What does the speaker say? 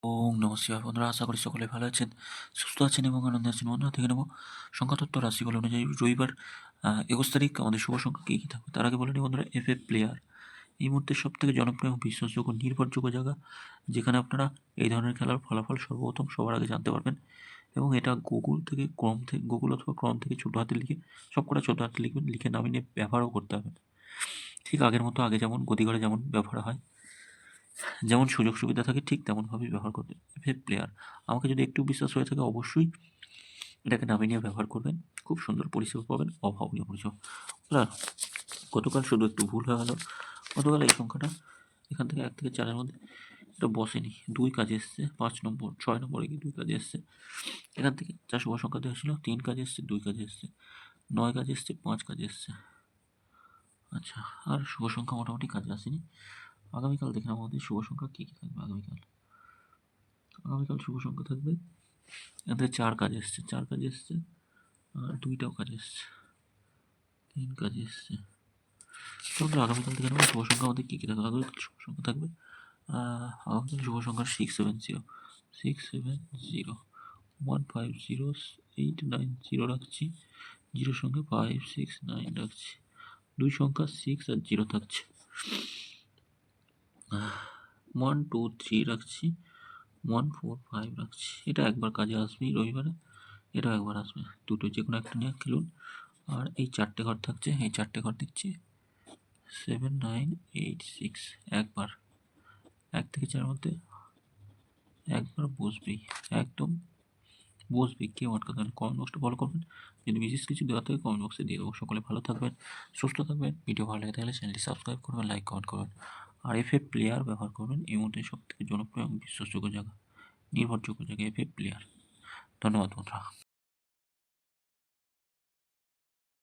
ওম নমঃ শিবায়। বন্ধুরা, আশা করি সকলে ভালো আছেন, সুস্থ আছেন এবং আনন্দে আছেন। বন্ধুরা, দেখে নেব সংখ্যাতত্ত্ব রাশিফল অনুযায়ী রবিবার ২১ তারিখ আমাদের শুভ সংখ্যা কী কী থাকবে। তার আগে বলে নিই বন্ধুরা, এফএফ প্লেয়ার এই মুহূর্তে সবথেকে জনপ্রিয় এবং বিশ্বাসযোগ্য নির্ভরযোগ্য জায়গা, যেখানে আপনারা এই ধরনের খেলার ফলাফল সর্বপ্রথম সবার আগে জানতে পারবেন। এবং এটা গুগল থেকে ক্রোম থেকে গুগল অথবা ক্রোম থেকে ছোটো হাতে লিখে সবকটা ছোটো হাতে লিখবেন, লিখে নামিয়ে নিয়ে ব্যবহারও করতে হবে। ঠিক আগের মতো, আগে যেমন গতিঘরে যেমন ব্যবহার হয়, যেমন সুযোগ সুবিধা থাকে, ঠিক তেমনভাবেই ব্যবহার করবেন। এফএফ প্লেয়ার আমাকে যদি একটু বিশ্বাস হয়ে থাকে, অবশ্যই এটাকে নামিয়ে নিয়ে ব্যবহার করবেন। খুব সুন্দর পরিষেবা পাবেন, অভাবনীয় পরিষেবা। না, গতকাল শুধু একটু ভুল হয়ে গেল। গতকাল এই সংখ্যাটা এখান থেকে 1 থেকে 4-এর মধ্যে এটা বসেনি, 2 কাজে এসছে, 5 নম্বর 6 নম্বরে গিয়ে 2 কাজে এসছে। এখান থেকে যা শুভ সংখ্যা দেওয়া ছিল, 3 কাজে এসছে, 2 কাজে এসছে, 9 কাজে এসছে, 5 কাজে এসছে। আচ্ছা, আর শুভ সংখ্যা মোটামুটি কাজে আসেনি। আগামীকাল দেখে নেবো আমাদের শুভ সংখ্যা কী কী থাকবে। আগামীকাল শুভ সংখ্যা থাকবে, এদের 4 কাজে এসছে, 4 কাজে এসছে, আর 2টাও কাজে এসছে, 3 কাজে এসছে। তো আমরা আগামীকাল থেকে নেবো শুভ সংখ্যা আমাদের কী কী থাকবে। আগামীকাল শুভ সংখ্যা থাকবে, আগামীকাল শুভ সংখ্যা 670, 670, 150, 890 রাখছি, 0 সঙ্গে 569 রাখছি, 2 সংখ্যা 6 আর 0 থাকছে, 1 2 3 রাখছি, 1 4 5 রাখছি। এটা একবার কাজে আসবেই রবিবারে, এটাও একবার আসবে, দুটো যে কোনো একটা নিয়ে খেলুন। আর এই 4টে ঘর থাকছে, এই 4টে ঘর দিচ্ছি 7 9 8 6, একবার 1 থেকে 4 মধ্যে একবার বসবেই, একদম বসবেই, কেউ আটকাতে পারবে না। কমেন্ট বক্সটা ফলো করবেন, যদি বিশেষ কিছু দেওয়া থাকে কমেন্ট বক্সে দিয়ে দেবো। সকলে ভালো থাকবেন, সুস্থ থাকবেন। ভিডিও ভালো লেগে থাকলে চ্যানেলটি সাবস্ক্রাইব করবেন, লাইক কমেন্ট করবেন। আর এফএফ প্লেয়ার ব্যবহার করবেন, এই মুহূর্তে সব থেকে জনপ্রিয় এবং বিশ্বাসযোগ্য জায়গা, নির্ভরযোগ্য জায়গা এফএফ প্লেয়ার। ধন্যবাদ বন্ধুরা।